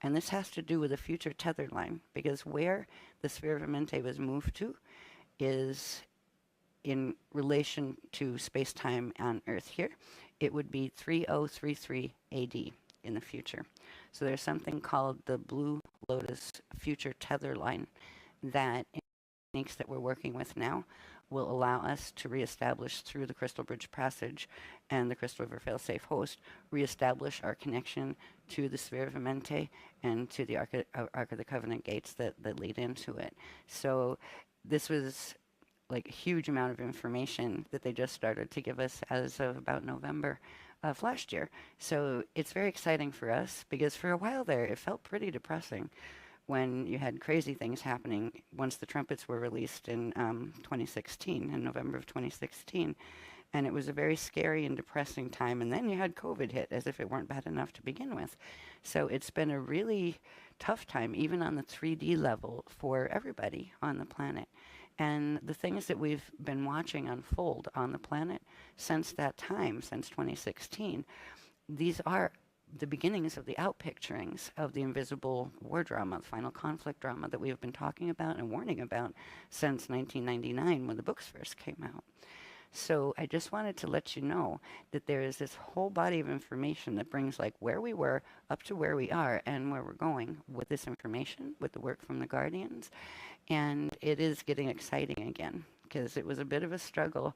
And this has to do with a future tether line, because where the sphere of Amenте was moved to is in relation to space-time on Earth here. It would be 3033 AD in the future. So there's something called the Blue Lotus Future Tether Line that techniques that we're working with now will allow us to reestablish through the Crystal Bridge Passage and the Crystal River Failsafe Host, reestablish our connection to the Sphere of Amente and to the Ark of the Covenant gates that lead into it. So this was like a huge amount of information that they just started to give us as of about November of last year. So it's very exciting for us, because for a while there it felt pretty depressing when you had crazy things happening once the trumpets were released in 2016, in November of 2016. And it was a very scary and depressing time. And then you had COVID hit, as if it weren't bad enough to begin with. So it's been a really tough time, even on the 3D level, for everybody on the planet. And the things that we've been watching unfold on the planet since that time, since 2016, these are the beginnings of the outpicturings of the invisible war drama, the final conflict drama that we have been talking about and warning about since 1999 when the books first came out. So I just wanted to let you know that there is this whole body of information that brings like where we were up to where we are and where we're going with this information, with the work from the Guardians. And it is getting exciting again, because it was a bit of a struggle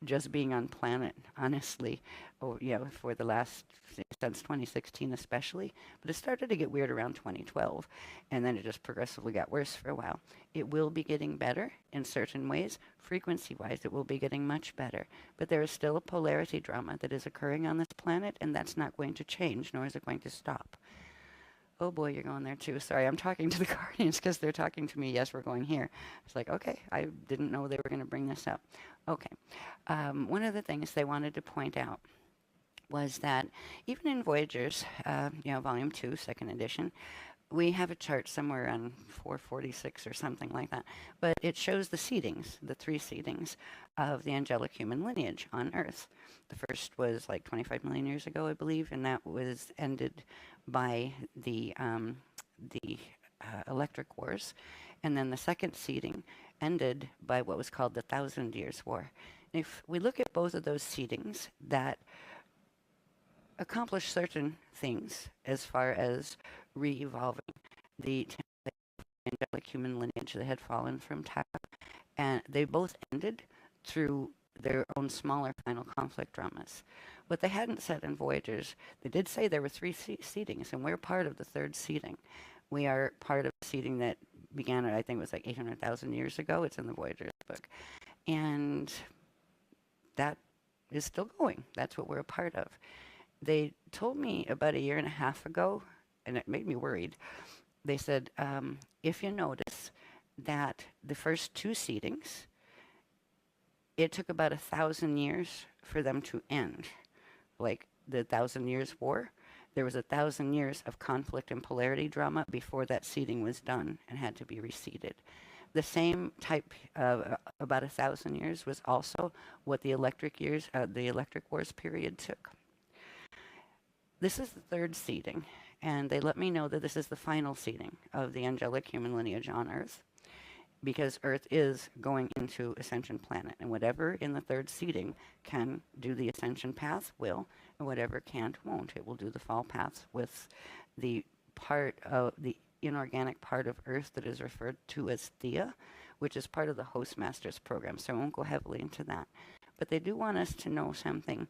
just being on planet, honestly, for the last, since 2016 especially. But it started to get weird around 2012, and then it just progressively got worse for a while. It will be getting better in certain ways. Frequency-wise, it will be getting much better. But there is still a polarity drama that is occurring on this planet, and that's not going to change, nor is it going to stop. Oh boy, you're going there too. Sorry, I'm talking to the Guardians because they're talking to me. Yes, we're going here. It's like, okay, I didn't know they were going to bring this up. Okay. One of the things they wanted to point out was that even in Voyagers, Volume 2, second edition, we have a chart somewhere on 446 or something like that, but it shows the seedings, the 3 seedings of the angelic human lineage on Earth. The first was like 25 million years ago, I believe, and that was ended by the electric wars. And then the second seeding ended by what was called the 1,000 Years' War. And if we look at both of those seedings that accomplish certain things as far as re-evolving the angelic human lineage that had fallen from Tau, and they both ended through their own smaller final conflict dramas. What they hadn't said in Voyagers, they did say there were 3 seedings, and we're part of the 3rd seeding. We are part of a seeding that began, I think it was like 800,000 years ago. It's in the Voyagers book. And that is still going. That's what we're a part of. They told me about a year and a half ago, and it made me worried. They said, if you notice that the first 2 seedings, it took about 1,000 years for them to end. Like the 1,000 Years' War, there was 1,000 years of conflict and polarity drama before that seeding was done and had to be reseeded. The same type of about 1,000 years was also what the electric wars period took. This is the 3rd seeding, and they let me know that this is the final seeding of the angelic human lineage on Earth, because Earth is going into Ascension planet, and whatever in the 3rd seeding can do the Ascension path will, and whatever can't won't. It will do the fall paths with the part of the inorganic part of Earth that is referred to as Thea, which is part of the Hostmasters program, so I won't go heavily into that. But they do want us to know something,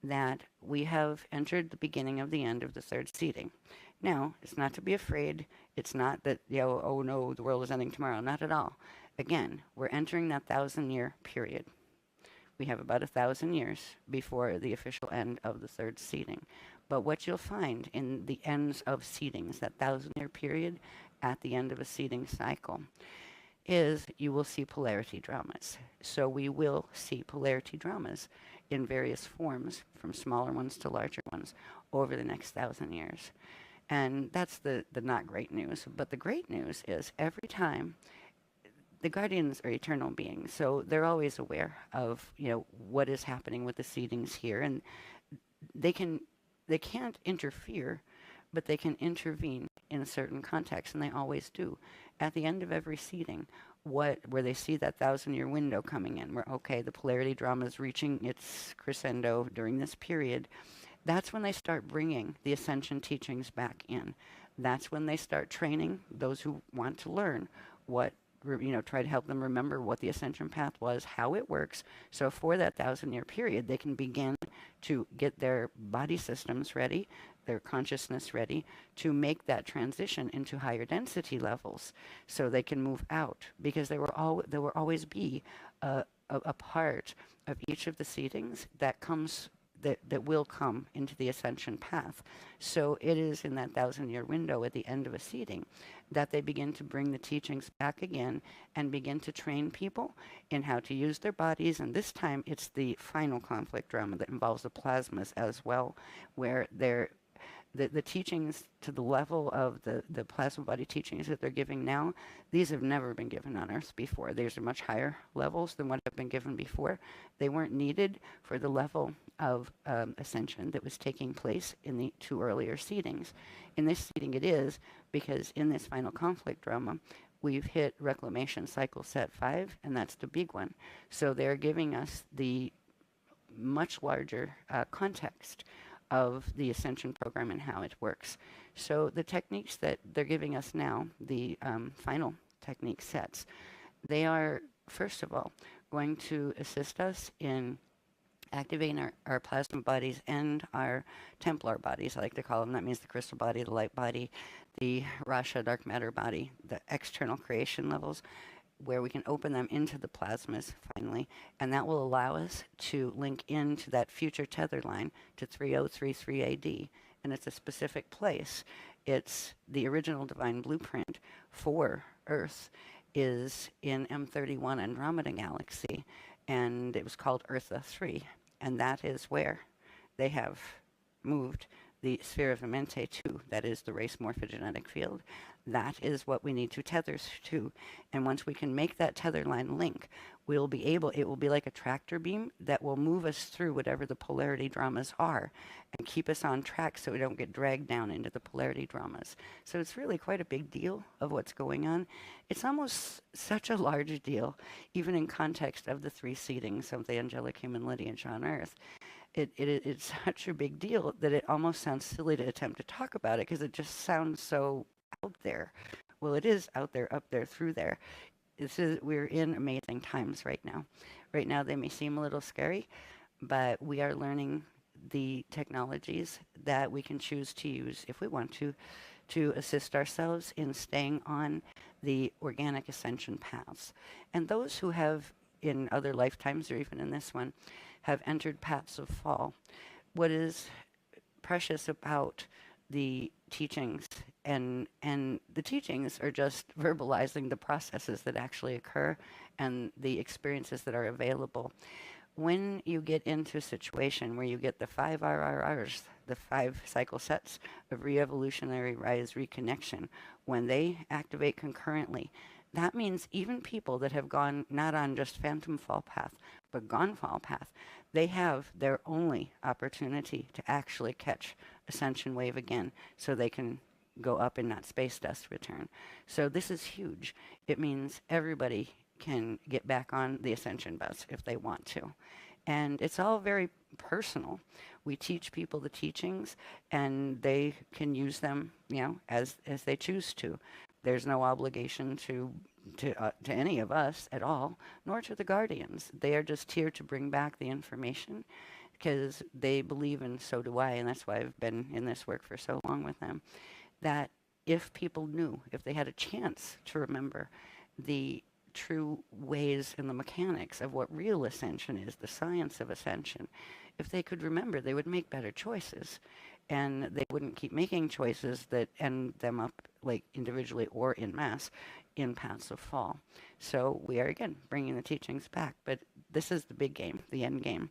that we have entered the beginning of the end of the 3rd seeding. Now, it's not to be afraid. It's not that, oh no, the world is ending tomorrow. Not at all. Again, we're entering that 1,000-year period. We have about 1,000 years before the official end of the 3rd seeding. But what you'll find in the ends of seedings, that 1,000-year period at the end of a seeding cycle, is you will see polarity dramas. So we will see polarity dramas in various forms, from smaller ones to larger ones, over the next 1,000 years. And that's the not great news. But the great news is every time, the Guardians are eternal beings, so they're always aware of what is happening with the seedings here, and they can't interfere but they can intervene in certain contexts, and they always do. At the end of every seating, where they see that 1,000-year window coming in, where, okay, the polarity drama is reaching its crescendo during this period, that's when they start bringing the Ascension teachings back in. That's when they start training those who want to learn what, try to help them remember what the Ascension path was, how it works. So for that 1,000-year period, they can begin to get their body systems ready, their consciousness ready to make that transition into higher density levels, so they can move out, because there will always be a part of each of the seedings that will come into the Ascension path. So it is in that 1,000-year window at the end of a seeding that they begin to bring the teachings back again and begin to train people in how to use their bodies. And this time it's the final conflict drama that involves the plasmas as well, where the teachings to the level of the plasma body teachings that they're giving now, these have never been given on Earth before. These are much higher levels than what have been given before. They weren't needed for the level of ascension that was taking place in the two earlier seedings. In this seeding it is, because in this final conflict drama, we've hit reclamation cycle set 5, and that's the big one. So they're giving us the much larger context of the Ascension program and how it works. So the techniques that they're giving us now, the final technique sets, they are, first of all, going to assist us in activating our plasma bodies and our Templar bodies, I like to call them. That means the crystal body, the light body, the Rasha dark matter body, the external creation levels, where we can open them into the plasmas finally, and that will allow us to link into that future tether line to 3033 AD, and it's a specific place. It's the original divine blueprint for Earth is in M31 Andromeda Galaxy, and it was called Eartha 3, and that is where they have moved the sphere of Amente to. That is the race morphogenetic field. That is what we need to tether to. And once we can make that tether line link, we'll be able, it will be like a tractor beam that will move us through whatever the polarity dramas are and keep us on track so we don't get dragged down into the polarity dramas. So it's really quite a big deal of what's going on. It's almost such a large deal, even in context of the 3 seedings of the angelic human lineage on Earth. It's such a big deal that it almost sounds silly to attempt to talk about it, because it just sounds so out there. Well, it is out there, up there, through there. We're in amazing times right now. Right now they may seem a little scary, but we are learning the technologies that we can choose to use if we want to assist ourselves in staying on the organic ascension paths. And those who have, in other lifetimes or even in this one, have entered paths of fall, what is precious about the teachings, and the teachings are just verbalizing the processes that actually occur and the experiences that are available. When you get into a situation where you get the 5 RRRs, the 5 cycle sets of re-evolutionary rise reconnection, when they activate concurrently, that means even people that have gone not on just phantom fall path, but gone fall path, they have their only opportunity to actually catch ascension wave again, so they can go up in that space dust return. So this is huge. It means everybody can get back on the ascension bus if they want to. And it's all very personal. We teach people the teachings, and they can use them, as they choose to. There's no obligation to any of us at all, nor to the guardians. They are just here to bring back the information, because they believe, and so do I, and that's why I've been in this work for so long with them, that if people knew, if they had a chance to remember the true ways and the mechanics of what real ascension is, the science of ascension, if they could remember, they would make better choices, and they wouldn't keep making choices that end them up, like individually or in mass, in paths of fall. So we are again bringing the teachings back, but this is the big game, the end game,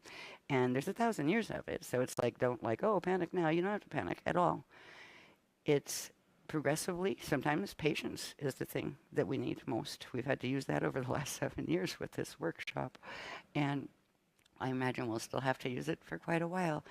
and there's 1,000 years of it. So it's like, don't panic now. You don't have to panic at all. It's progressively, sometimes patience is the thing that we need most. We've had to use that over the last 7 years with this workshop, and I imagine we'll still have to use it for quite a while.